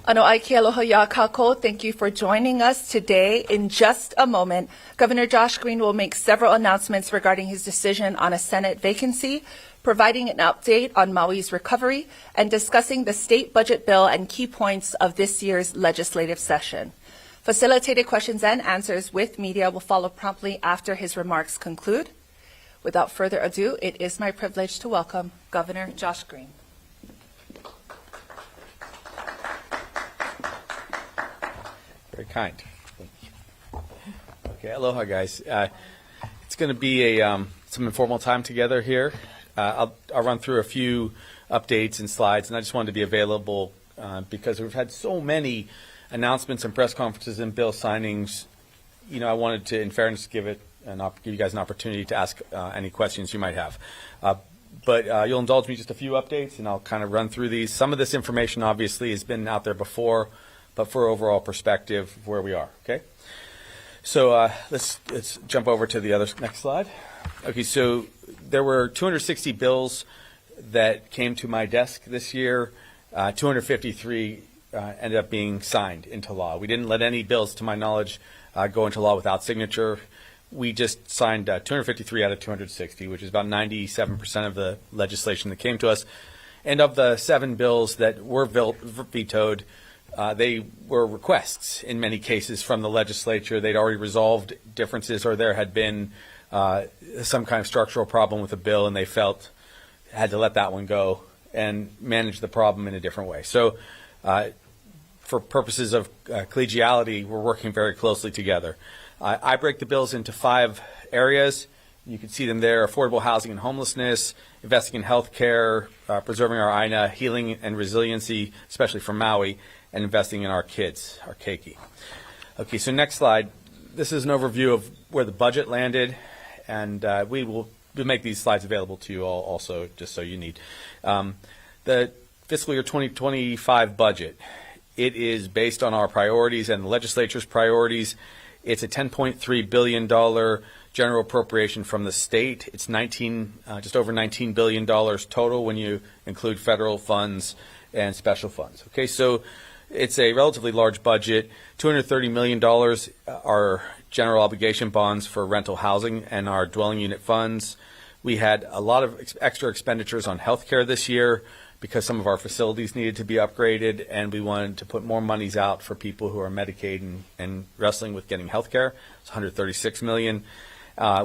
Ano aike aloha ya kako. Thank you for joining us today. In just a moment, Governor Josh Green will make several announcements regarding his decision on a Senate vacancy, providing an update on Maui's recovery, and discussing the state budget bill and key points of this year's legislative session. Facilitated questions and answers with media will follow promptly after his remarks conclude. Without further ado, it is my privilege to welcome Governor Josh Green. Very kind. Thank you. Okay, aloha, guys. It's going to be some informal time together here. I'll run through a few updates and slides, and I just wanted to be available because we've had so many announcements and press conferences and bill signings. You know, I wanted to, in fairness, give you guys an opportunity to ask any questions you might have. But you'll indulge me just a few updates, and I'll kind of run through these. Some of this information, obviously, has been out there before, but for overall perspective of where we are, okay? So let's jump over to the next slide. Okay, so there were 260 bills that came to my desk this year. 253 ended up being signed into law. We didn't let any bills, to my knowledge, go into law without signature. We just signed 253 out of 260, which is about 97% of the legislation that came to us. And of the 7 bills that were vetoed, they were requests in many cases from the legislature. They'd already resolved differences, or there had been some kind of structural problem with a bill, and they felt had to let that one go and manage the problem in a different way. So for purposes of collegiality, we're working very closely together. I break the bills into 5 areas. You can see them there: affordable housing and homelessness, investing in health care, preserving our INA, healing and resiliency, especially for Maui, and investing in our kids, our keiki. Okay, so next slide. This is an overview of where the budget landed, and we'll make these slides available to you all also, just so you need. The fiscal year 2025 budget, it is based on our priorities and the legislature's priorities. It's a $10.3 billion general appropriation from the state. It's just over $19 billion total when you include federal funds and special funds. Okay, so it's a relatively large budget. $230 million are general obligation bonds for rental housing and our dwelling unit funds. We had a lot of extra expenditures on health care this year because some of our facilities needed to be upgraded, and we wanted to put more monies out for people who are Medicaid and wrestling with getting health care. It's $136 million.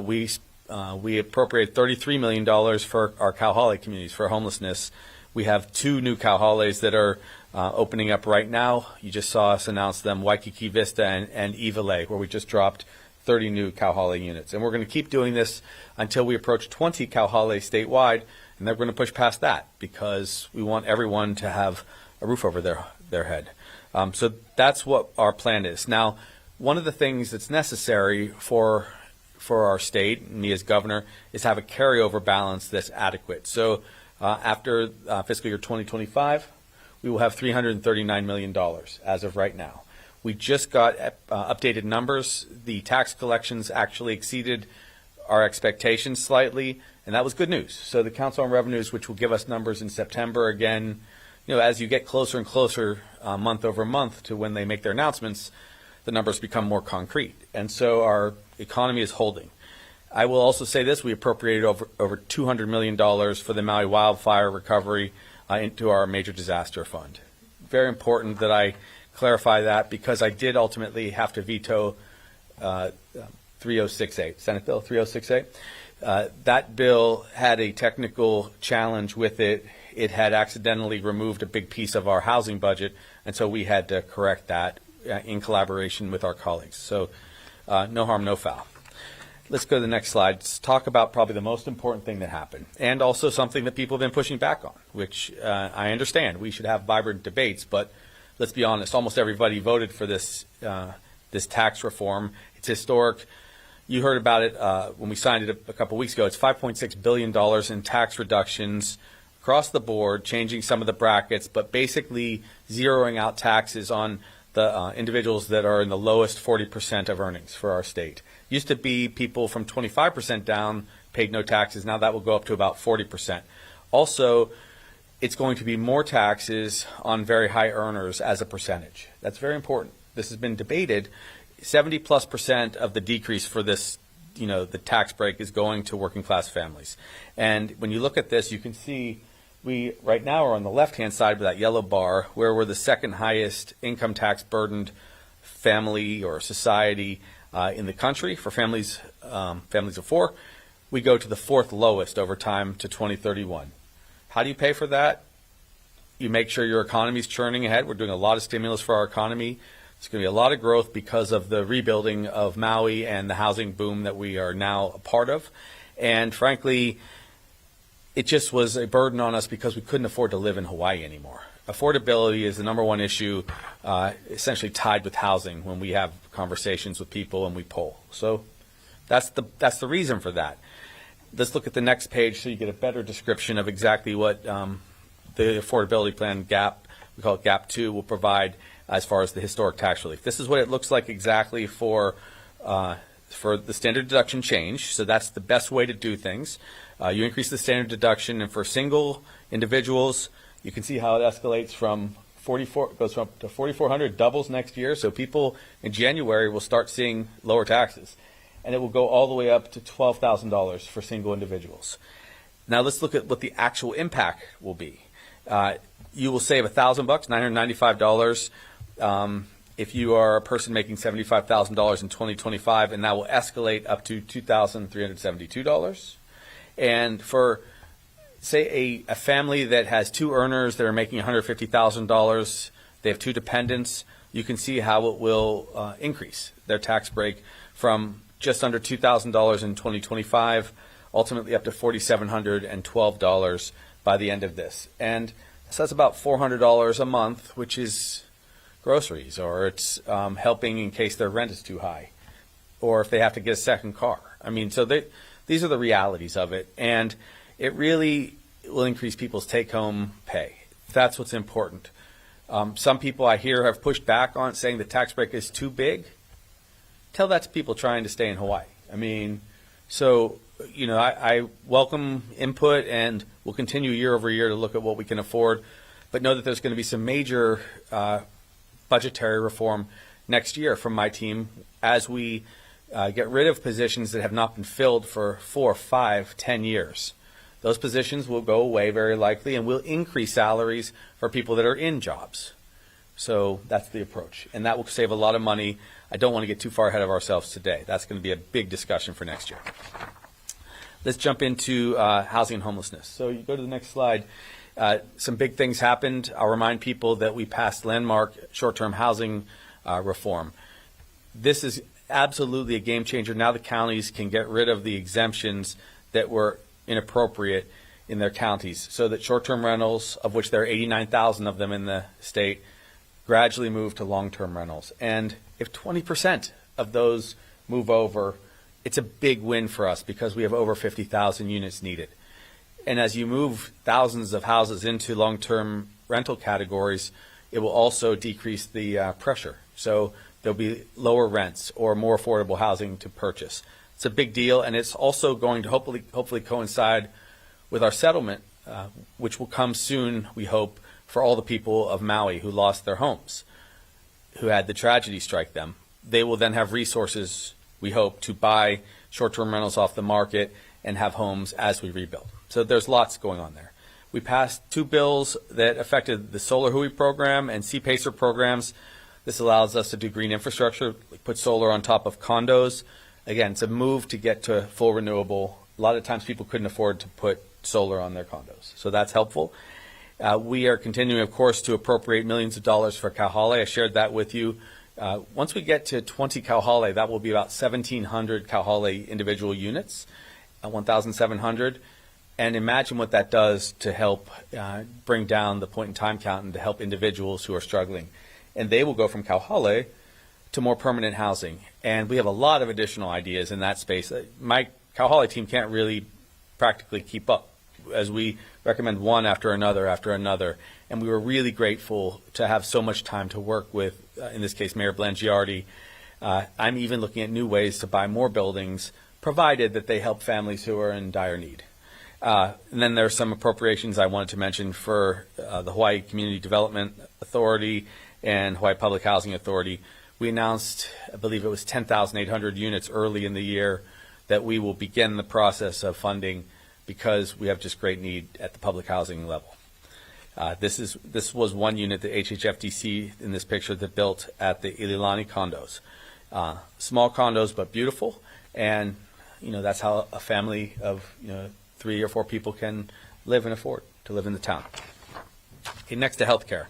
We appropriated $33 million for our Kauhale communities for homelessness. We have 2 new Kauhales that are opening up right now. You just saw us announce them, Waikiki Vista and Iwalei, where we just dropped 30 new Kauhale units. And we're going to keep doing this until we approach 20 Kauhale statewide, and then we're going to push past that because we want everyone to have a roof over their head. So that's what our plan is. Now, one of the things that's necessary for our state, me as governor, is to have a carryover balance that's adequate. So after fiscal year 2025, we will have $339 million as of right now. We just got updated numbers. The tax collections actually exceeded our expectations slightly, and that was good news. So the Council on Revenues, which will give us numbers in September again, you know, as you get closer and closer month over month to when they make their announcements, the numbers become more concrete. And so our economy is holding. I will also say this: we appropriated over $200 million for the Maui wildfire recovery into our major disaster fund. Very important that I clarify that because I did ultimately have to veto 3068, Senate Bill 3068. That bill had a technical challenge with it. It had accidentally removed a big piece of our housing budget, and so we had to correct that in collaboration with our colleagues. So no harm, no foul. Let's go to the next slide. Let's talk about probably the most important thing that happened, and also something that people have been pushing back on, which I understand. We should have vibrant debates, but let's be honest, almost everybody voted for this tax reform. It's historic. You heard about it when we signed it a couple weeks ago. It's $5.6 billion in tax reductions across the board, changing some of the brackets, but basically zeroing out taxes on the individuals that are in the lowest 40% of earnings for our state. Used to be people from 25% down paid no taxes. Now that will go up to about 40%. Also, it's going to be more taxes on very high earners as a percentage. That's very important. This has been debated. 70+% of the decrease for this, the tax break is going to working class families. And when you look at this, you can see we right now are on the left-hand side of that yellow bar, where we're the second highest income tax burdened family or society in the country for families of four. We go to the fourth lowest over time to 2031. How do you pay for that? You make sure your economy is churning ahead. We're doing a lot of stimulus for our economy. There's going to be a lot of growth because of the rebuilding of Maui and the housing boom that we are now a part of. And frankly, it just was a burden on us because we couldn't afford to live in Hawaii anymore. Affordability is the number one issue, essentially tied with housing when we have conversations with people and we poll. So that's the reason for that. Let's look at the next page so you get a better description of exactly what the affordability plan GAP, we call it GAP 2, will provide as far as the historic tax relief. This is what it looks like exactly for the standard deduction change. So that's the best way to do things. You increase the standard deduction, and for single individuals, you can see how it escalates from 44, goes up to 4,400, doubles next year. So people in January will start seeing lower taxes, and it will go all the way up to $12,000 for single individuals. Now let's look at what the actual impact will be. You will save $1,000, $995. If you are a person making $75,000 in 2025, and that will escalate up to $2,372. And for, say, a family that has two earners that are making $150,000, they have two dependents, you can see how it will increase their tax break from just under $2,000 in 2025, ultimately up to $4,712 by the end of this. And so that's about $400 a month, which is groceries, or it's helping in case their rent is too high, or if they have to get a second car. I mean, so these are the realities of it, and it really will increase people's take-home pay. That's what's important. Some people I hear have pushed back on it, saying the tax break is too big. Tell that to people trying to stay in Hawaii. I mean, so, I welcome input, and we'll continue year over year to look at what we can afford, but know that there's going to be some major budgetary reform next year from my team as we get rid of positions that have not been filled for 4, 5, 10 years. Those positions will go away very likely, and we'll increase salaries for people that are in jobs. So that's the approach, and that will save a lot of money. I don't want to get too far ahead of ourselves today. That's going to be a big discussion for next year. Let's jump into housing and homelessness. So you go to the next slide. Some big things happened. I'll remind people that we passed landmark short-term housing reform. This is absolutely a game changer. Now the counties can get rid of the exemptions that were inappropriate in their counties, so that short-term rentals, of which there are 89,000 of them in the state, gradually move to long-term rentals. And if 20% of those move over, it's a big win for us because we have over 50,000 units needed. And as you move thousands of houses into long-term rental categories, it will also decrease the pressure. So there'll be lower rents or more affordable housing to purchase. It's a big deal, and it's also going to hopefully coincide with our settlement, which will come soon, we hope, for all the people of Maui who lost their homes, who had the tragedy strike them. They will then have resources, we hope, to buy short-term rentals off the market and have homes as we rebuild. So there's lots going on there. We passed 2 bills that affected the Solar Hui program and CPACER programs. This allows us to do green infrastructure, put solar on top of condos. Again, it's a move to get to full renewable. A lot of times people couldn't afford to put solar on their condos, so that's helpful. We are continuing, of course, to appropriate millions of dollars for Kauhale. I shared that with you. Once we get to 20 Kauhale, that will be about 1,700 Kauhale individual units, 1,700. And imagine what that does to help bring down the point-in-time count and to help individuals who are struggling. And they will go from Kauhale to more permanent housing. And we have a lot of additional ideas in that space. My Kauhale team can't really practically keep up as we recommend one after another. And we were really grateful to have so much time to work with, in this case, Mayor Blangiardi. I'm even looking at new ways to buy more buildings, provided that they help families who are in dire need. And then there are some appropriations I wanted to mention for the Hawaii Community Development Authority and Hawaii Public Housing Authority. We announced, I believe it was 10,800 units early in the year that we will begin the process of funding because we have just great need at the public housing level. This was one unit, the HHFDC in this picture, that built at the Ililani condos. Small condos, but beautiful. And, that's how a family of, 3 or 4 people can live and afford to live in the town. Okay, next to healthcare.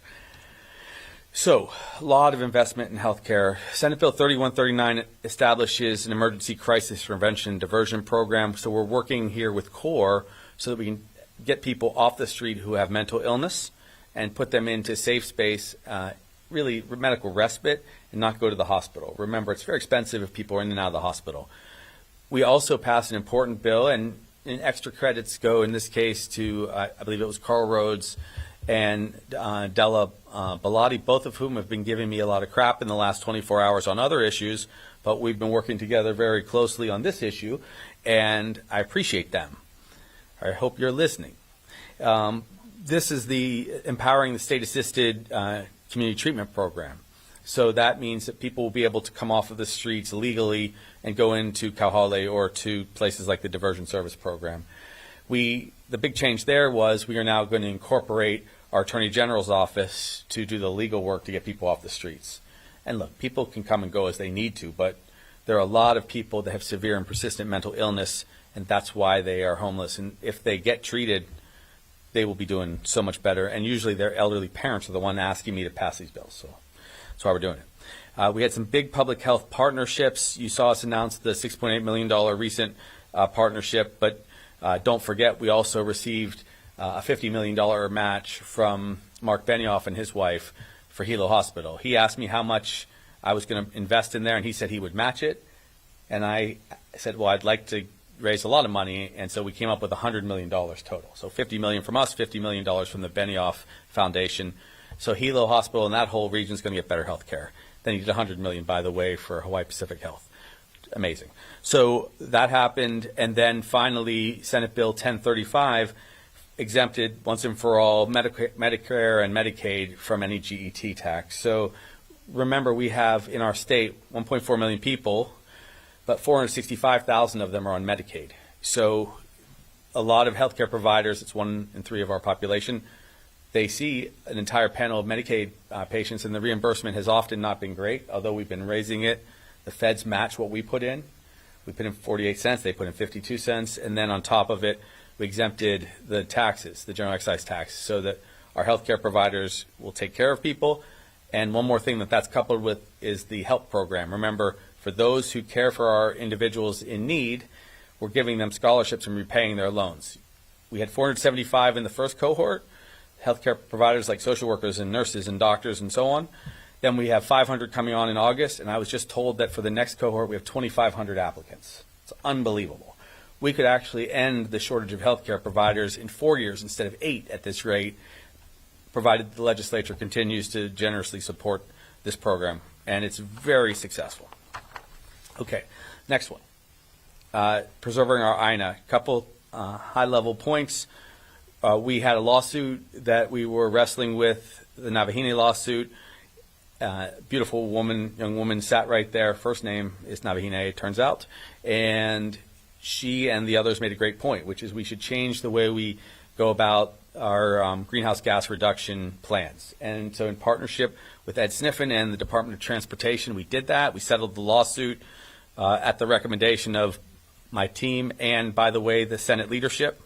So, a lot of investment in healthcare. Senate Bill 3139 establishes an emergency crisis prevention diversion program. So we're working here with CORE so that we can get people off the street who have mental illness and put them into safe space, really medical respite, and not go to the hospital. Remember, it's very expensive if people are in and out of the hospital. We also passed an important bill, and extra credits go in this case to, I believe it was Carl Rhodes and Della Bellotti, both of whom have been giving me a lot of crap in the last 24 hours on other issues, but we've been working together very closely on this issue, and I appreciate them. I hope you're listening. This is the Empowering the State-Assisted Community Treatment Program. So that means that people will be able to come off of the streets legally and go into Kauhale or to places like the Diversion Service Program. The big change there was we are now going to incorporate our Attorney General's office to do the legal work to get people off the streets. And look, people can come and go as they need to, but there are a lot of people that have severe and persistent mental illness, and that's why they are homeless. And if they get treated, they will be doing so much better. And usually their elderly parents are the one asking me to pass these bills. So that's why we're doing it. We had some big public health partnerships. You saw us announce the $6.8 million recent partnership, but don't forget we also received a $50 million match from Mark Benioff and his wife for Hilo Hospital. He asked me how much I was going to invest in there, and he said he would match it. And I said, well, I'd like to raise a lot of money, and so we came up with $100 million total. So $50 million from us, $50 million from the Benioff Foundation. So Hilo Hospital and that whole region is going to get better health care. Then he did $100 million, by the way, for Hawaii Pacific Health. Amazing. So that happened, and then finally Senate Bill 1035 exempted once and for all Medicare and Medicaid from any GET tax. So remember, we have in our state 1.4 million people, but 465,000 of them are on Medicaid. So a lot of healthcare providers, it's 1 in 3 of our population, they see an entire panel of Medicaid patients, and the reimbursement has often not been great, although we've been raising it. The feds match what we put in. We put in 48 cents, they put in 52 cents, and then on top of it, we exempted the taxes, the general excise tax, so that our healthcare providers will take care of people. And one more thing that's coupled with is the HELP program. Remember, for those who care for our individuals in need, we're giving them scholarships and repaying their loans. We had 475 in the first cohort, healthcare providers like social workers and nurses and doctors and so on. Then we have 500 coming on in August, and I was just told that for the next cohort we have 2,500 applicants. It's unbelievable. We could actually end the shortage of healthcare providers in 4 years instead of 8 at this rate, provided the legislature continues to generously support this program, and it's very successful. Okay, next one. Preserving our INA. A couple high-level points. We had a lawsuit that we were wrestling with, the Navahine lawsuit. Beautiful woman, young woman sat right there. First name is Navahine, it turns out. And she and the others made a great point, which is we should change the way we go about our greenhouse gas reduction plans. And so in partnership with Ed Sniffen and the Department of Transportation, we did that. We settled the lawsuit at the recommendation of my team and, by the way, the Senate leadership.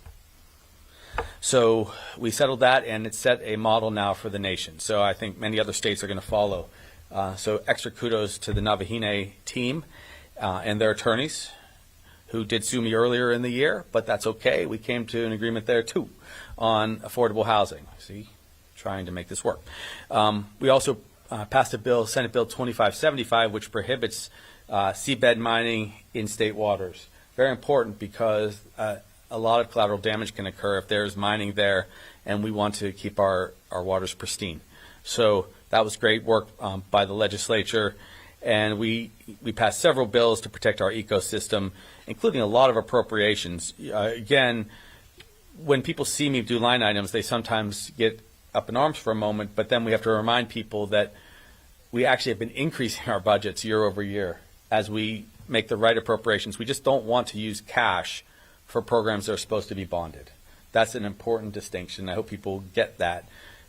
So we settled that, and it set a model now for the nation. So I think many other states are going to follow. So extra kudos to the Navahine team and their attorneys who did sue me earlier in the year, but that's okay. We came to an agreement there, too, on affordable housing. See, trying to make this work. We also passed a bill, Senate Bill 2575, which prohibits seabed mining in state waters. Very important because a lot of collateral damage can occur if there's mining there, and we want to keep our waters pristine. So that was great work by the legislature, and we passed several bills to protect our ecosystem, including a lot of appropriations. Again, when people see me do line items, they sometimes get up in arms for a moment, but then we have to remind people that we actually have been increasing our budgets year over year as we make the right appropriations. We just don't want to use cash for programs that are supposed to be bonded. That's an important distinction. I hope people get that.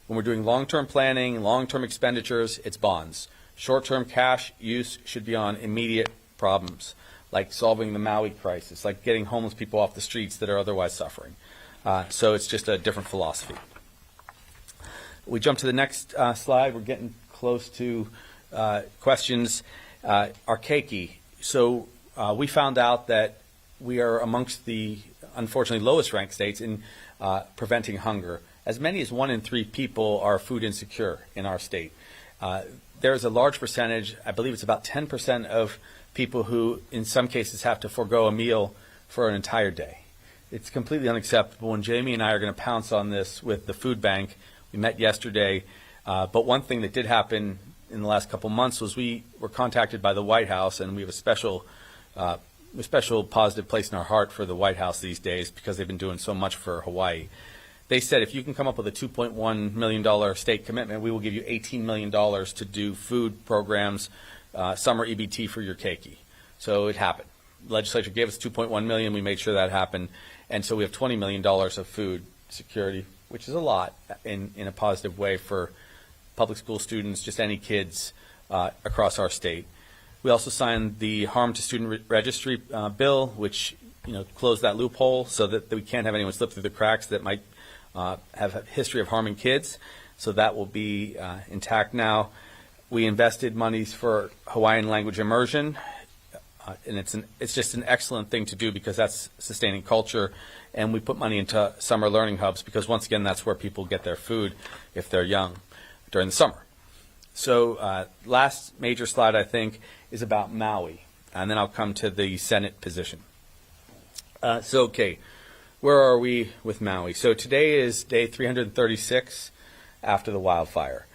When we're doing long-term planning, long-term expenditures, it's bonds. Short-term cash use should be on immediate problems, like solving the Maui crisis, like getting homeless people off the streets that are otherwise suffering. So it's just a different philosophy. We jump to the next slide. We're getting close to questions. Our keiki. So we found out that we are amongst the, unfortunately, lowest ranked states in preventing hunger. As many as 1 in 3 people are food insecure in our state. There's a large percentage, I believe it's about 10% of people who in some cases have to forego a meal for an entire day. It's completely unacceptable, and Jamie and I are going to pounce on this with the food bank. We met yesterday, but one thing that did happen in the last couple months was we were contacted by the White House, and we have a special positive place in our heart for the White House these days because they've been doing so much for Hawaii. They said if you can come up with a $2.1 million state commitment, we will give you $18 million to do food programs, summer EBT for your keiki. So it happened. The legislature gave us $2.1 million. We made sure that happened. And so we have $20 million of food security, which is a lot in a positive way for public school students, just any kids across our state. We also signed the Harm to Student Registry bill, which closed that loophole so that we can't have anyone slip through the cracks that might have a history of harming kids. So that will be intact now. We invested monies for Hawaiian language immersion, and it's just an excellent thing to do because that's sustaining culture. And we put money into summer learning hubs because, once again, that's where people get their food if they're young during the summer. So last major slide, I think, is about Maui, and then I'll come to the Senate position. Okay, where are we with Maui? So today is day 336 after the wildfire.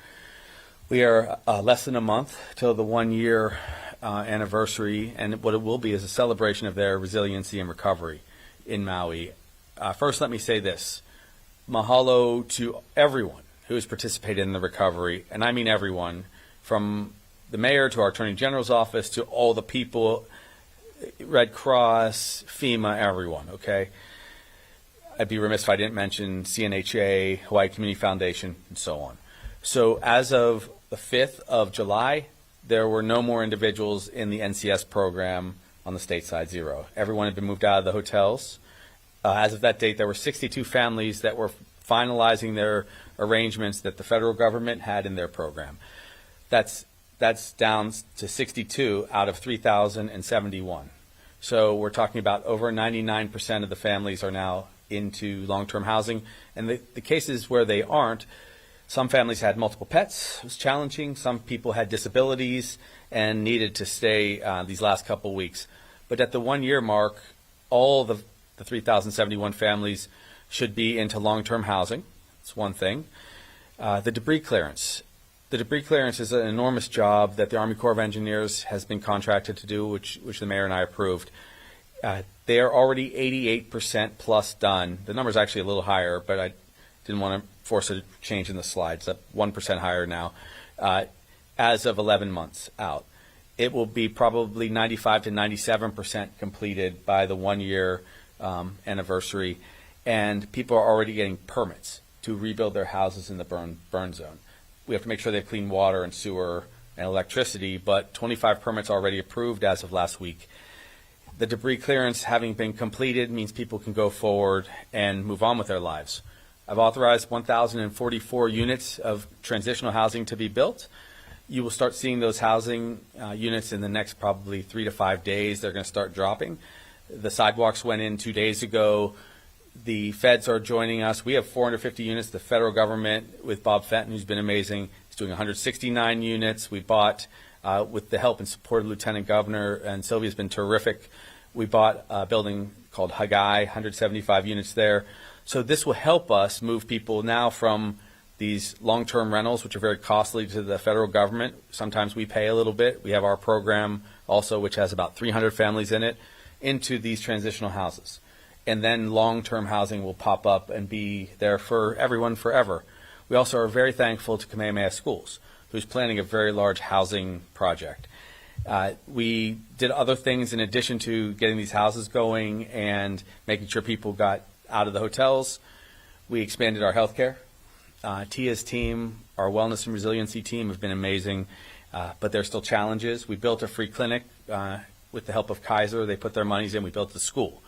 We are less than a month till the 1-year anniversary, and what it will be is a celebration of their resiliency and recovery in Maui. First, let me say this. Mahalo to everyone who has participated in the recovery, and I mean everyone, from the mayor to our Attorney General's office to all the people, Red Cross, FEMA, everyone, okay? I'd be remiss if I didn't mention CNHA, Hawaii Community Foundation, and so on. So as of the 5th of July, there were no more individuals in the NCS program on the state side, 0. Everyone had been moved out of the hotels. As of that date, there were 62 families that were finalizing their arrangements that the federal government had in their program. That's down to 62 out of 3,071. So we're talking about over 99% of the families are now into long-term housing. And the cases where they aren't, some families had multiple pets. It was challenging. Some people had disabilities and needed to stay these last couple weeks. But at the 1-year mark, all the 3,071 families should be into long-term housing. That's one thing. The debris clearance. The debris clearance is an enormous job that the Army Corps of Engineers has been contracted to do, which the mayor and I approved. They are already 88% plus done. The number is actually a little higher, but I didn't want to force a change in the slides. It's 1% higher now, as of 11 months out. It will be probably 95 to 97% completed by the 1-year anniversary, and people are already getting permits to rebuild their houses in the burn zone. We have to make sure they have clean water and sewer and electricity, but 25 permits already approved as of last week. The debris clearance having been completed means people can go forward and move on with their lives. I've authorized 1,044 units of transitional housing to be built. You will start seeing those housing units in the next probably 3 to 5 days. They're going to start dropping. The sidewalks went in 2 days ago. The feds are joining us. We have 450 units. The federal government, with Bob Fenton, who's been amazing, is doing 169 units. We bought, with the help and support of Lieutenant Governor, and Sylvia's been terrific, we bought a building called Hagai, 175 units there. So this will help us move people now from these long-term rentals, which are very costly to the federal government. Sometimes we pay a little bit. We have our program also, which has about 300 families in it, into these transitional houses. and then long-term housing will pop up and be there for everyone forever. We also are very thankful to Kamehameha Schools, who's planning a very large housing project. We did other things in addition to getting these houses going and making sure people got out of the hotels. We expanded our healthcare. Tia's team, our wellness and resiliency team, have been amazing, but there are still challenges. We built a free clinic with the help of Kaiser. They put their monies in. We built the school.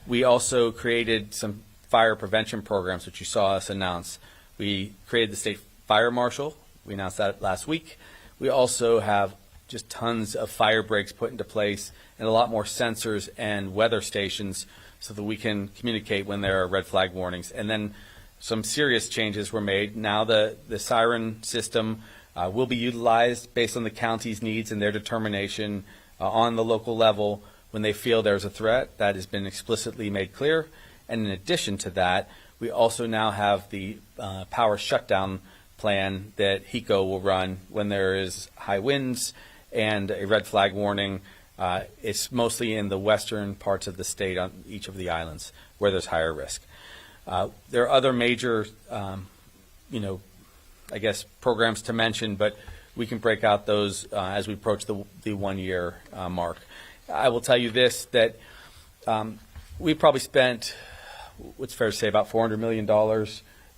We also created some fire prevention programs, which you saw us announce. We created the state fire marshal. We announced that last week. We also have just tons of fire breaks put into place and a lot more sensors and weather stations so that we can communicate when there are red flag warnings. And then some serious changes were made. Now the siren system will be utilized based on the county's needs and their determination on the local level when they feel there's a threat. That has been explicitly made clear. And in addition to that, we also now have the power shutdown plan that HECO will run when there is high winds and a red flag warning. It's mostly in the western parts of the state on each of the islands where there's higher risk. There are other major, I guess, programs to mention, but we can break out those as we approach the 1 year mark. I will tell you this, that we probably spent, what's fair to say, about $400 million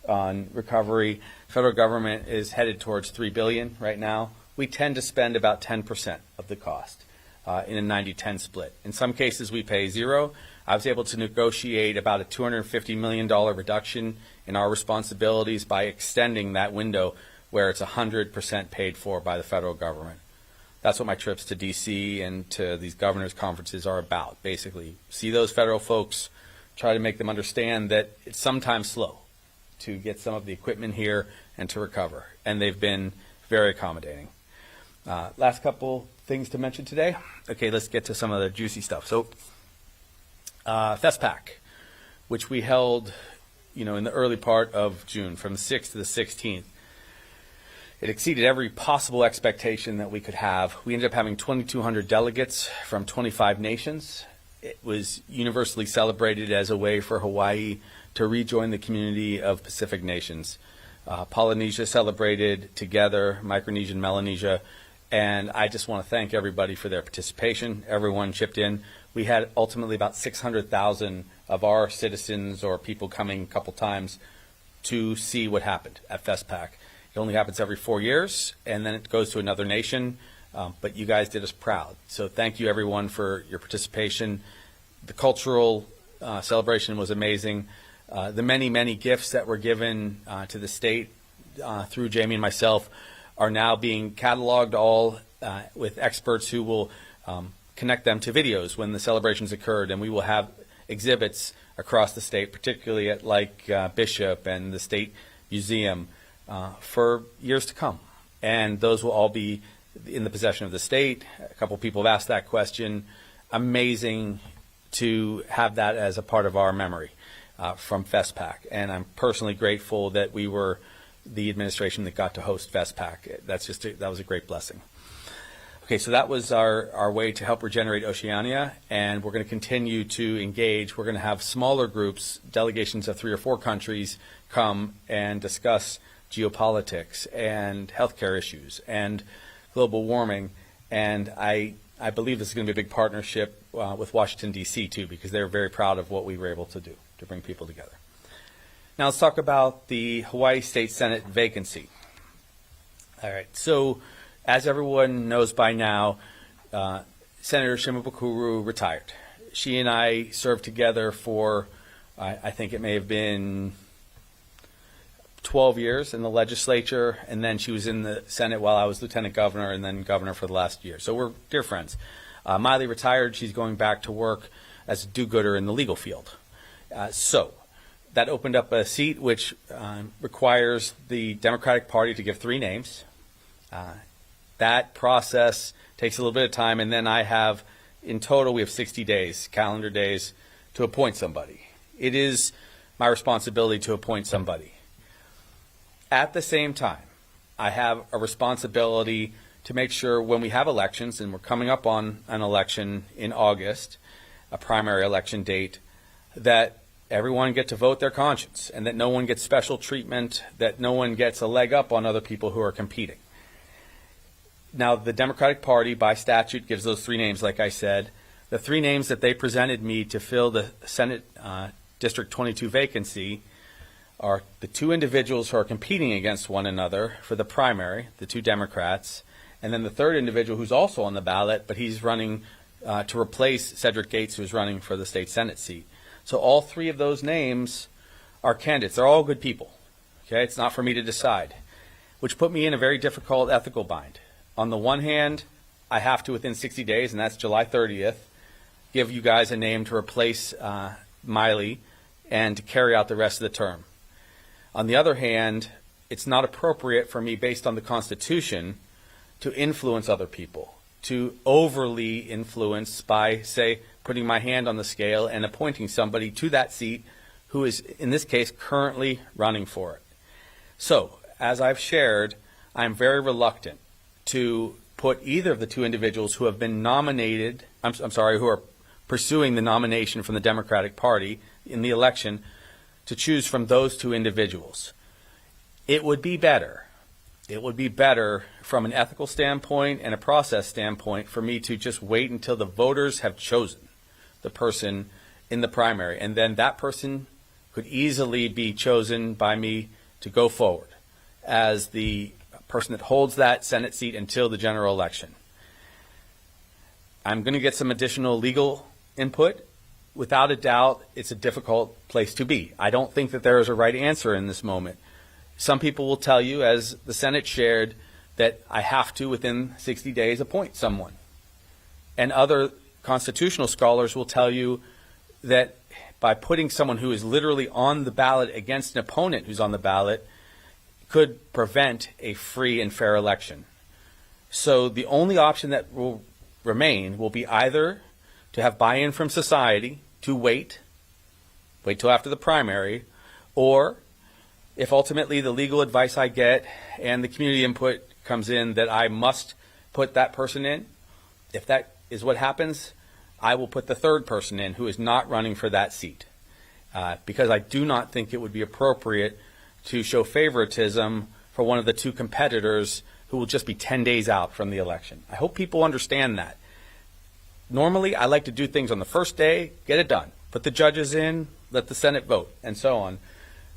on recovery. Federal government is headed towards $3 billion right now. We tend to spend about 10% of the cost in a 90-10 split. In some cases, we pay zero. I was able to negotiate about a $250 million reduction in our responsibilities by extending that window where it's 100% paid for by the federal government. That's what my trips to D.C. and to these governors' conferences are about, basically. See those federal folks, try to make them understand that it's sometimes slow to get some of the equipment here and to recover. And they've been very accommodating. Last couple things to mention today. Okay, let's get to some of the juicy stuff. So, FESPAC, which we held, in the early part of June, from the 6th to the 16th. It exceeded every possible expectation that we could have. We ended up having 2,200 delegates from 25 nations. It was universally celebrated as a way for Hawaii to rejoin the community of Pacific nations. Polynesia celebrated together, Micronesia and Melanesia, and I just want to thank everybody for their participation. Everyone chipped in. We had ultimately about 600,000 of our citizens or people coming a couple times to see what happened at FESPAC. It only happens every 4 years, and then it goes to another nation, but you guys did us proud. So thank you, everyone, for your participation. The cultural celebration was amazing. The many, many gifts that were given to the state through Jamie and myself are now being cataloged all with experts who will connect them to videos when the celebrations occurred, and we will have exhibits across the state, particularly at Bishop and the State Museum, for years to come. And those will all be in the possession of the state. A couple people have asked that question. Amazing to have that as a part of our memory from FESPAC. And I'm personally grateful that we were the administration that got to host FESPAC. That was a great blessing. Okay, so that was our way to help regenerate Oceania, and we're going to continue to engage. We're going to have smaller groups, delegations of 3 or 4 countries, come and discuss geopolitics and healthcare issues and global warming. And I believe this is going to be a big partnership with Washington, D.C., too, because they're very proud of what we were able to do to bring people together. Now let's talk about the Hawaii State Senate vacancy. All right, so as everyone knows by now, Senator Shimabukuro retired. She and I served together for, I think it may have been 12 years in the legislature, and then she was in the Senate while I was lieutenant governor and then governor for the last year. So we're dear friends. Miley retired. She's going back to work as a do-gooder in the legal field. So that opened up a seat which requires the Democratic Party to give 3 names. That process takes a little bit of time, and then in total, we have 60 days, calendar days, to appoint somebody. It is my responsibility to appoint somebody. At the same time, I have a responsibility to make sure when we have elections, and we're coming up on an election in August, a primary election date, that everyone get to vote their conscience and that no one gets special treatment, that no one gets a leg up on other people who are competing. Now, the Democratic Party, by statute, gives those three names, like I said. The three names that they presented me to fill the Senate District 22 vacancy are the two individuals who are competing against one another for the primary, the two Democrats, and then the third individual who's also on the ballot, but he's running to replace Cedric Gates, who's running for the state Senate seat. So all three of those names are candidates. They're all good people. Okay, it's not for me to decide, which put me in a very difficult ethical bind. On the one hand, I have to, within 60 days, and that's July 30th, give you guys a name to replace Miley and to carry out the rest of the term. On the other hand, it's not appropriate for me, based on the Constitution, to influence other people, to overly influence by, say, putting my hand on the scale and appointing somebody to that seat who is, in this case, currently running for it. So, as I've shared, I'm very reluctant to put either of the two individuals who have been nominated, who are pursuing the nomination from the Democratic Party in the election, to choose from those two individuals. It would be better from an ethical standpoint and a process standpoint for me to just wait until the voters have chosen the person in the primary, and then that person could easily be chosen by me to go forward as the person that holds that Senate seat until the general election. I'm going to get some additional legal input. Without a doubt, it's a difficult place to be. I don't think that there is a right answer in this moment. Some people will tell you, as the Senate shared, that I have to, within 60 days, appoint someone. And other constitutional scholars will tell you that by putting someone who is literally on the ballot against an opponent who's on the ballot could prevent a free and fair election. So the only option that will remain will be either to have buy-in from society, to wait till after the primary, or if ultimately the legal advice I get and the community input comes in that I must put that person in, if that is what happens, I will put the third person in who is not running for that seat. Because I do not think it would be appropriate to show favoritism for one of the two competitors who will just be 10 days out from the election. I hope people understand that. Normally, I like to do things on the first day, get it done. Put the judges in, let the Senate vote, and so on.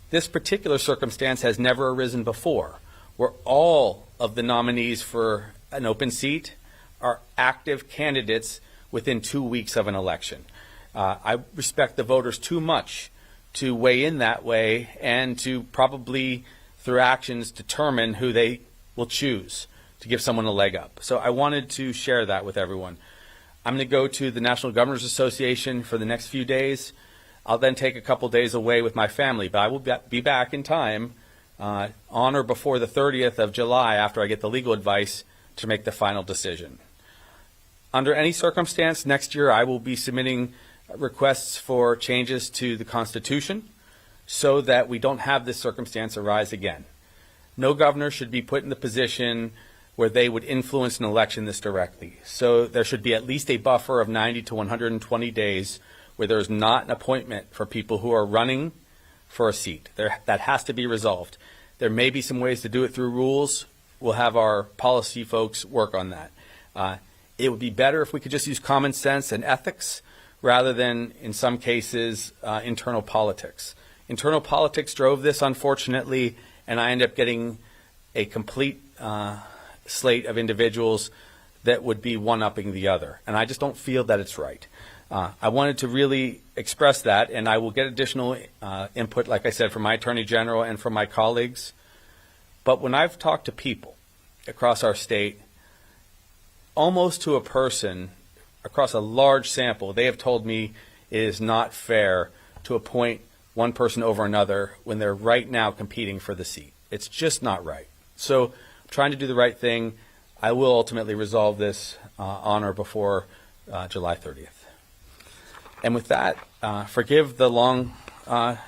This particular circumstance has never arisen before, where all of the nominees for an open seat are active candidates within 2 weeks of an election. I respect the voters too much to weigh in that way and to probably, through actions, determine who they will choose to give someone a leg up. So I wanted to share that with everyone. I'm going to go to the National Governors Association for the next few days. I'll then take a couple days away with my family, but I will be back in time on or before the 30th of July after I get the legal advice to make the final decision. Under any circumstance, next year I will be submitting requests for changes to the Constitution so that we don't have this circumstance arise again. No governor should be put in the position where they would influence an election this directly. So there should be at least a buffer of 90 to 120 days where there is not an appointment for people who are running for a seat. That has to be resolved. There may be some ways to do it through rules. We'll have our policy folks work on that. It would be better if we could just use common sense and ethics rather than, in some cases, internal politics. Internal politics drove this, unfortunately, and I ended up getting a complete slate of individuals that would be one-upping the other. And I just don't feel that it's right. I wanted to really express that, and I will get additional input, like I said, from my Attorney General and from my colleagues. But when I've talked to people across our state, almost to a person, across a large sample, they have told me it is not fair to appoint one person over another when they're right now competing for the seat. It's just not right. So I'm trying to do the right thing. I will ultimately resolve this on or before July 30th. And with that, forgive the long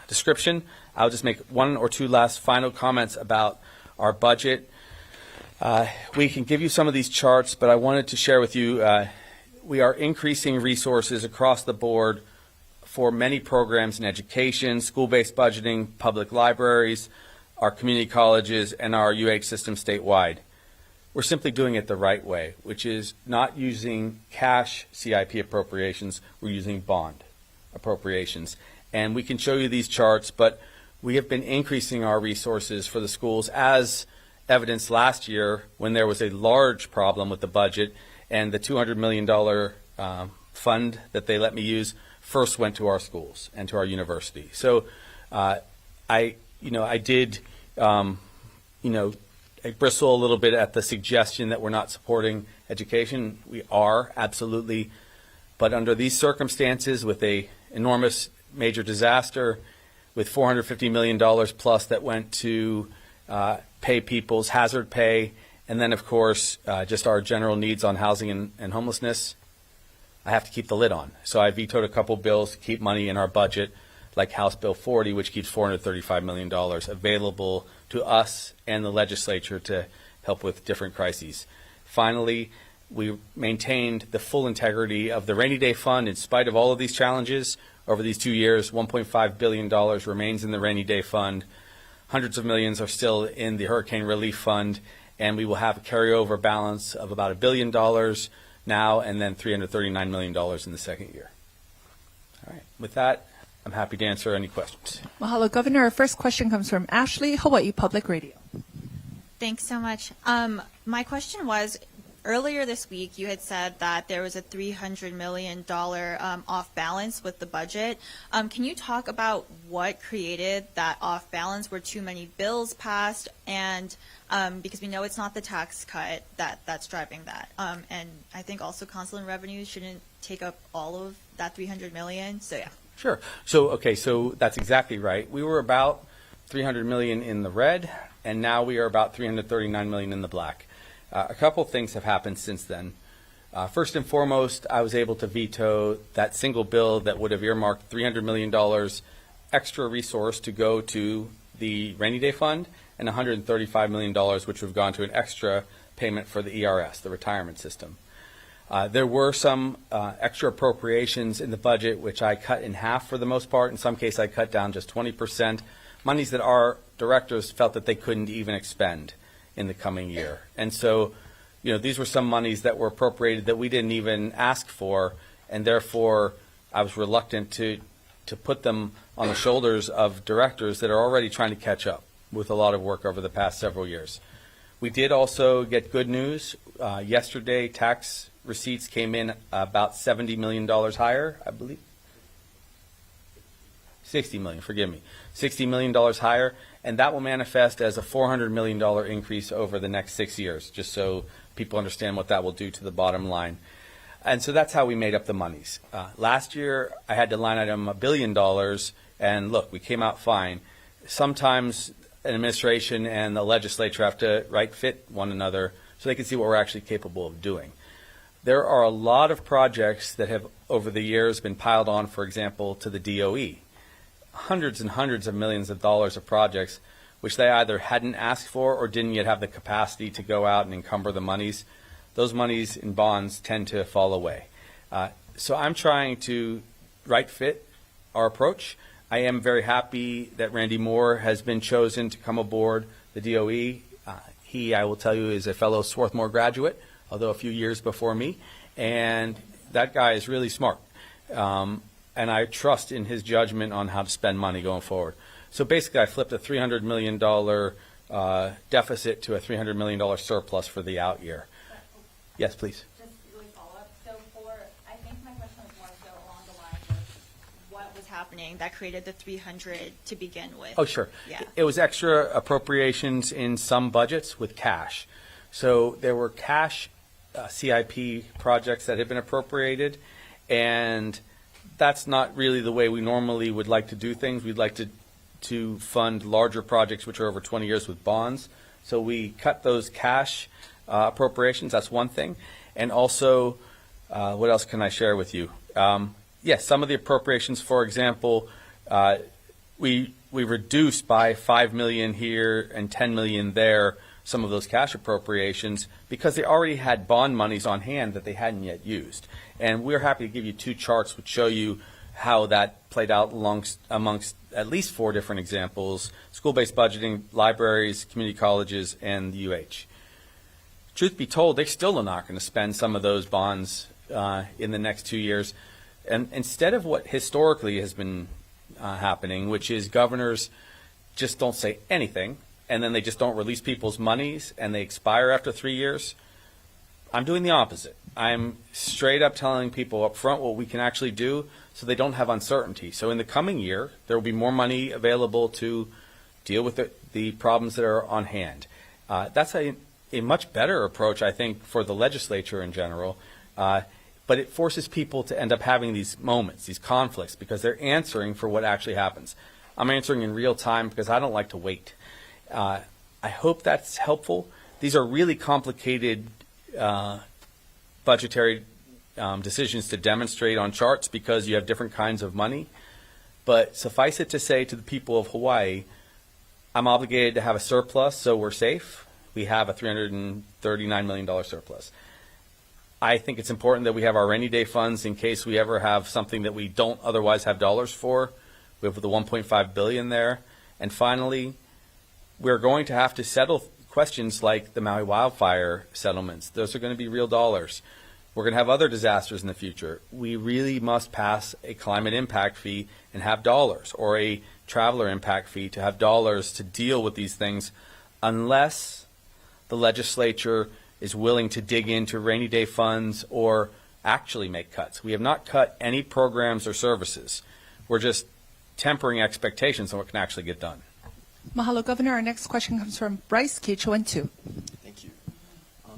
description. I'll just make one or two last final comments about our budget. We can give you some of these charts, but I wanted to share with you we are increasing resources across the board for many programs in education, school-based budgeting, public libraries, our community colleges, and our UH system statewide. We're simply doing it the right way, which is not using cash CIP appropriations, we're using bond appropriations. And we can show you these charts, but we have been increasing our resources for the schools as evidenced last year when there was a large problem with the budget and the $200 million fund that they let me use first went to our schools and to our university. So I did I bristle a little bit at the suggestion that we're not supporting education. We are, absolutely. But under these circumstances, with a enormous major disaster, with $450 million plus that went to pay people's hazard pay, and then, of course, just our general needs on housing and homelessness, I have to keep the lid on. So I vetoed a couple bills to keep money in our budget, like House Bill 40, which keeps $435 million available to us and the legislature to help with different crises. Finally, we maintained the full integrity of the rainy day fund in spite of all of these challenges. Over these 2 years, $1.5 billion remains in the rainy day fund. Hundreds of millions are still in the hurricane relief fund, and we will have a carryover balance of about $1 billion now and then $339 million in the second year. All right. With that, I'm happy to answer any questions. Mahalo, Governor. Our first question comes from Ashley, Hawaii Public Radio. Thanks so much. My question was, earlier this week you had said that there was a $300 million off balance with the budget. Can you talk about what created that off balance? Were too many bills passed? And because we know it's not the tax cut that's driving that. And I think also consulate revenues shouldn't take up all of that $300 million. So yeah. Sure. So that's exactly right. We were about $300 million in the red, and now we are about $339 million in the black. A couple things have happened since then. First and foremost, I was able to veto that single bill that would have earmarked $300 million extra resource to go to the rainy day fund and $135 million which would have gone to an extra payment for the ERS, the retirement system. There were some extra appropriations in the budget which I cut in half for the most part. In some cases, I cut down just 20%, monies that our directors felt that they couldn't even expend in the coming year. And so, these were some monies that were appropriated that we didn't even ask for, and therefore I was reluctant to put them on the shoulders of directors that are already trying to catch up with a lot of work over the past several years. We did also get good news. Yesterday, tax receipts came in about $70 million higher, I believe. 60 million, forgive me. $60 million higher, and that will manifest as a $400 million increase over the next 6 years, just so people understand what that will do to the bottom line. And so that's how we made up the monies. Last year, I had to line item $1 billion, and look, we came out fine. Sometimes an administration and the legislature have to fit one another so they can see what we're actually capable of doing. There are a lot of projects that have, over the years, been piled on, for example, to the DOE. Hundreds and hundreds of millions of dollars of projects which they either hadn't asked for or didn't yet have the capacity to go out and encumber the monies. Those monies in bonds tend to fall away. So I'm trying to fit our approach. I am very happy that Randy Moore has been chosen to come aboard the DOE. He, I will tell you, is a fellow Swarthmore graduate, although a few years before me, and that guy is really smart. And I trust in his judgment on how to spend money going forward. So basically, I flipped a $300 million deficit to a $300 million surplus for the out year. Yes, please. Just really follow up. So I think my question was more so along the lines of what was happening that created the 300 to begin with. Oh, sure. Yeah. It was extra appropriations in some budgets with cash. So there were cash CIP projects that had been appropriated, and that's not really the way we normally would like to do things. We'd like to fund larger projects which are over 20 years with bonds. So we cut those cash appropriations. That's one thing. And also, what else can I share with you? Yes, some of the appropriations, for example, we reduced by $5 million here and $10 million there some of those cash appropriations because they already had bond monies on hand that they hadn't yet used. And we're happy to give you two charts which show you how that played out amongst at least 4 different examples: school-based budgeting, libraries, community colleges, and the UH. Truth be told, they're still not going to spend some of those bonds in the next 2 years. And instead of what historically has been happening, which is governors just don't say anything, and then they just don't release people's monies, and they expire after 3 years, I'm doing the opposite. I'm straight up telling people up front what we can actually do so they don't have uncertainty. So in the coming year, there will be more money available to deal with the problems that are on hand. That's a much better approach, I think, for the legislature in general. But it forces people to end up having these moments, these conflicts, because they're answering for what actually happens. I'm answering in real time because I don't like to wait. I hope that's helpful. These are really complicated budgetary decisions to demonstrate on charts because you have different kinds of money. But suffice it to say to the people of Hawaii, I'm obligated to have a surplus so we're safe. We have a $339 million surplus. I think it's important that we have our rainy day funds in case we ever have something that we don't otherwise have dollars for. We have the $1.5 billion there. And finally, we're going to have to settle questions like the Maui wildfire settlements. Those are going to be real dollars. We're going to have other disasters in the future. We really must pass a climate impact fee and have dollars, or a traveler impact fee to have dollars to deal with these things, unless the legislature is willing to dig into rainy day funds or actually make cuts. We have not cut any programs or services. We're just tempering expectations on what can actually get done. Mahalo, Governor. Our next question comes from Bryce, KHON2. Thank you.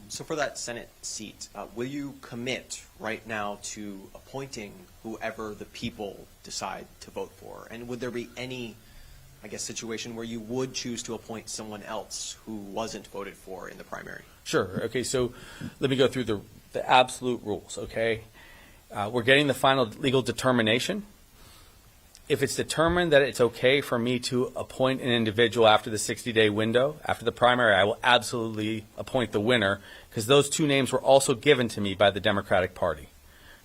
So for that Senate seat, will you commit right now to appointing whoever the people decide to vote for? And would there be any, I guess, situation where you would choose to appoint someone else who wasn't voted for in the primary? Sure. Okay, so let me go through the absolute rules, okay? We're getting the final legal determination. If it's determined that it's okay for me to appoint an individual after the 60-day window, after the primary, I will absolutely appoint the winner, because those 2 names were also given to me by the Democratic Party.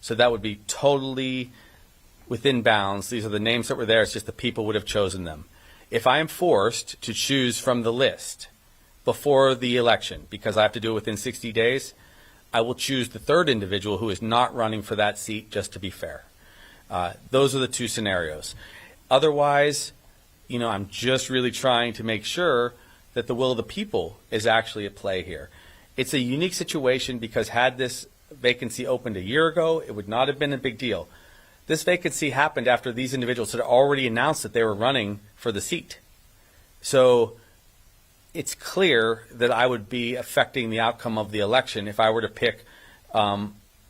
So that would be totally within bounds. These are the names that were there. It's just the people would have chosen them. If I am forced to choose from the list before the election, because I have to do it within 60 days, I will choose the 3rd individual who is not running for that seat, just to be fair. Those are the 2 scenarios. Otherwise, I'm just really trying to make sure that the will of the people is actually at play here. It's a unique situation because had this vacancy opened a year ago, it would not have been a big deal. This vacancy happened after these individuals had already announced that they were running for the seat. So it's clear that I would be affecting the outcome of the election if I were to pick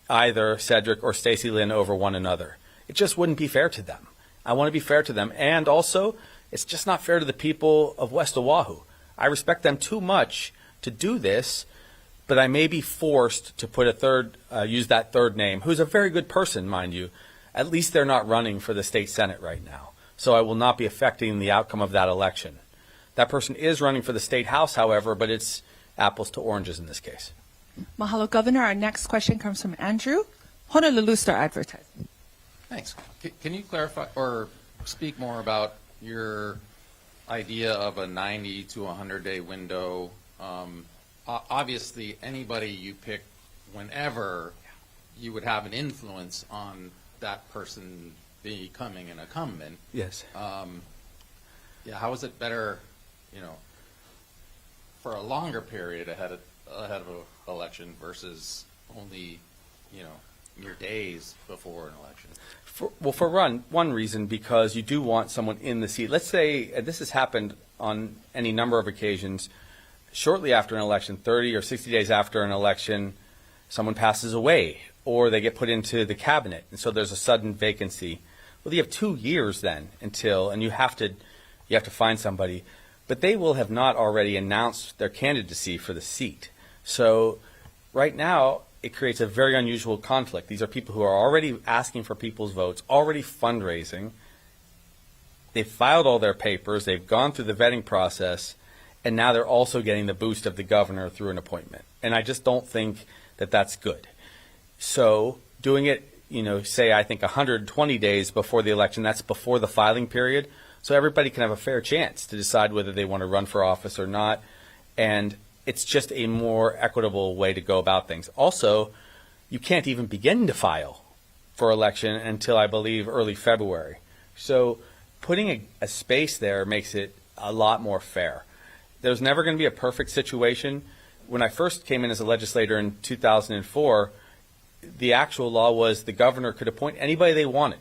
either Cedric or Stacey Lynn over one another. It just wouldn't be fair to them. I want to be fair to them. And also, it's just not fair to the people of West Oahu. I respect them too much to do this, but I may be forced to put use that 3rd name, who's a very good person, mind you. At least they're not running for the state Senate right now. So I will not be affecting the outcome of that election. That person is running for the state house, however, but it's apples to oranges in this case. Mahalo, Governor. Our next question comes from Andrew, Honolulu Star Advertising. Thanks. Can you clarify or speak more about your idea of a 90 to 100-day window? Obviously, anybody you pick whenever, you would have an influence on that person becoming an incumbent. Yes. How is it better, for a longer period ahead of an election versus only, mere days before an election? For one reason, because you do want someone in the seat. Let's say, and this has happened on any number of occasions, shortly after an election, 30 or 60 days after an election, someone passes away or they get put into the cabinet, and so there's a sudden vacancy. Well, you have 2 years then and you have to find somebody, but they will have not already announced their candidacy for the seat. So right now, it creates a very unusual conflict. These are people who are already asking for people's votes, already fundraising. They've filed all their papers. They've gone through the vetting process, and now they're also getting the boost of the governor through an appointment. And I just don't think that that's good. So doing it, say I think 120 days before the election. That's before the filing period. So everybody can have a fair chance to decide whether they want to run for office or not. And it's just a more equitable way to go about things. Also, you can't even begin to file for election until, I believe, early February. So putting a space there makes it a lot more fair. There's never going to be a perfect situation. When I first came in as a legislator in 2004, the actual law was the governor could appoint anybody they wanted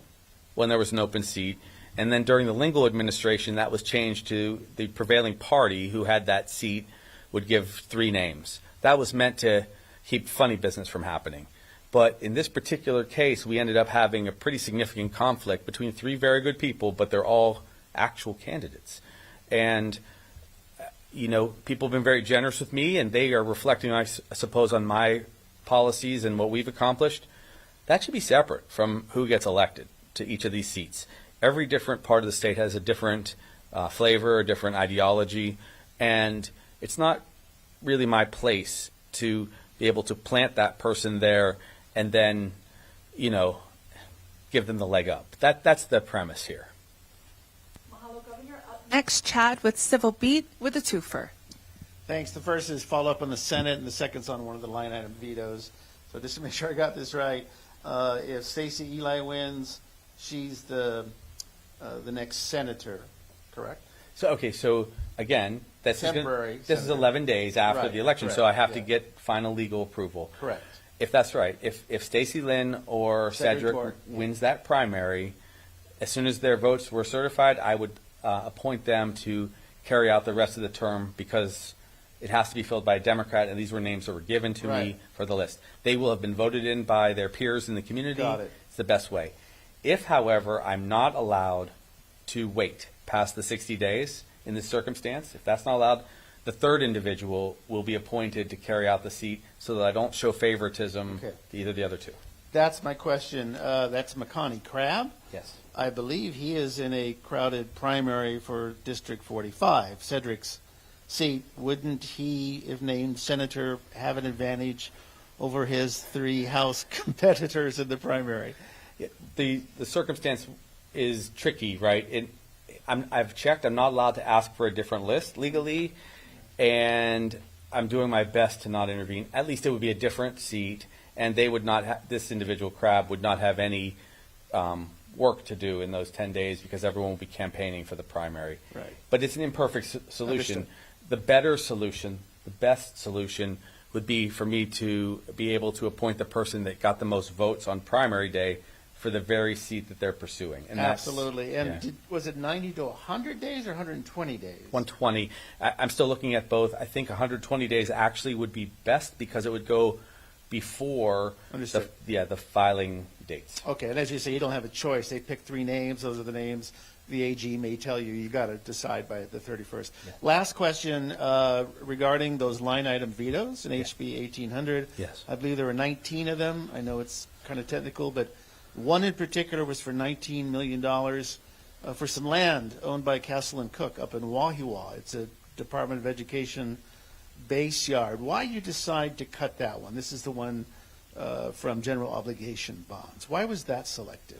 when there was an open seat. And then during the Lingle administration, that was changed to the prevailing party who had that seat would give 3 names. That was meant to keep funny business from happening. But in this particular case, we ended up having a pretty significant conflict between 3 very good people, but they're all actual candidates. And, people have been very generous with me, and they are reflecting, I suppose, on my policies and what we've accomplished. That should be separate from who gets elected to each of these seats. Every different part of the state has a different flavor, a different ideology, and it's not really my place to be able to plant that person there and then, give them the leg up. That's the premise here. Mahalo, Governor. Up next, Chad with Civil Beat with a twofer. Thanks. The first is follow up on the Senate, and the second's on one of the line item vetoes. So just to make sure I got this right, if Stacey Eli wins, she's the next senator, correct? So again, this Temporary is 11 days after Right, the election, correct, so I have to yeah. get final legal approval. Correct. If that's right, if Stacey Lynn or Cedric Cedric Ward, wins that primary, as soon as their votes were certified, I would appoint them to carry out the rest of the term because it has to be filled by a Democrat, and these were names that were given to me Right. for the list. They will have been voted in by their peers in the community. Got it. It's the best way. If, however, I'm not allowed to wait past the 60 days in this circumstance, if that's not allowed, the third individual will be appointed to carry out the seat so that I don't show favoritism Okay. to either of the other two. That's my question. That's McConney Crab. Yes. I believe he is in a crowded primary for District 45, Cedric's seat. Wouldn't he, if named senator, have an advantage over his 3 House competitors in the primary? The circumstance is tricky, right? I've checked. I'm not allowed to ask for a different list legally, and I'm doing my best to not intervene. At least it would be a different seat, and they would not. This individual Crab would not have any work to do in those 10 days because everyone will be campaigning for the primary. Right. But it's an imperfect solution. Understood. The better solution, the best solution, would be for me to be able to appoint the person that got the most votes on primary day for the very seat that they're pursuing. And that's- Absolutely. And yeah. was it 90 to 100 days or 120 days? 120. I'm still looking at both. I think 120 days actually would be best because it would go before Understood. the filing dates. Okay, and as you say, you don't have a choice. They pick 3 names. Those are the names. The AG may tell you got to decide by the 31st. Yeah. Last question regarding those line item vetoes in HB 1800. Yes. I believe there were 19 of them. I know it's kind of technical, but one in particular was for $19 million for some land owned by Castle and Cook up in Wahiawa. It's a Department of Education base yard. Why did you decide to cut that one? This is the one from general obligation bonds. Why was that selected?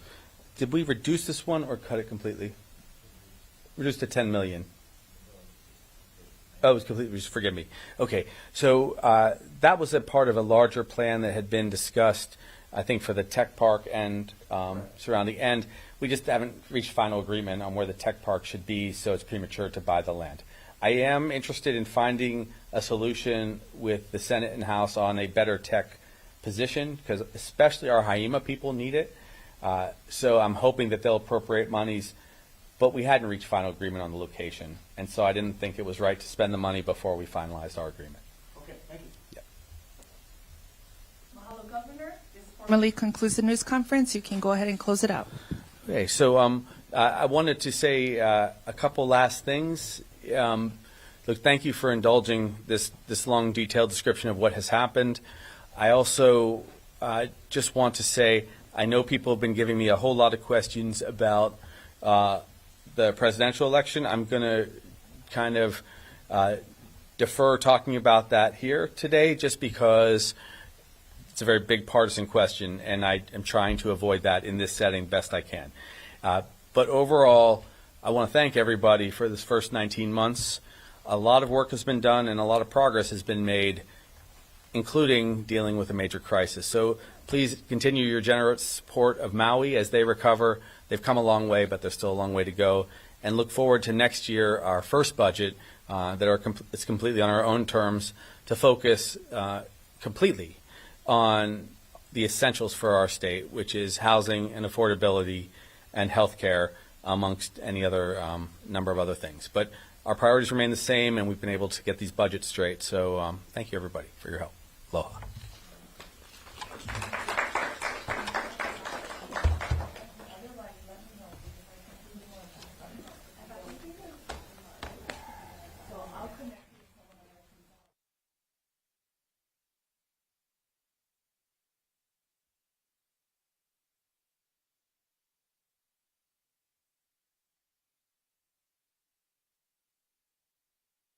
Did we reduce this one or cut it completely? Reduced to 10 million. Oh, it was completely, forgive me. Okay, so that was a part of a larger plan that had been discussed, I think, for the tech park and surrounding. And we just haven't reached final agreement on where the tech park should be, so it's premature to buy the land. I am interested in finding a solution with the Senate and House on a better tech position, because especially our Haima people need it. So I'm hoping that they'll appropriate monies, but we hadn't reached final agreement on the location, and so I didn't think it was right to spend the money before we finalized our agreement. Okay, thank you. Mahalo, Governor. This formally concludes the news conference. You can go ahead and close it out. Okay, so I wanted to say a couple last things. Look, thank you for indulging this long, detailed description of what has happened. I also just want to say I know people have been giving me a whole lot of questions about the presidential election. I'm going to kind of defer talking about that here today just because it's a very big partisan question, and I am trying to avoid that in this setting best I can. But overall, I want to thank everybody for this first 19 months. A lot of work has been done and a lot of progress has been made, including dealing with a major crisis. So please continue your generous support of Maui as they recover. They've come a long way, but there's still a long way to go. And look forward to next year, our first budget, it's completely on our own terms, to focus completely on the essentials for our state, which is housing and affordability and health care, amongst any other number of other things. But our priorities remain the same, and we've been able to get these budgets straight. So thank you, everybody, for your help. Aloha.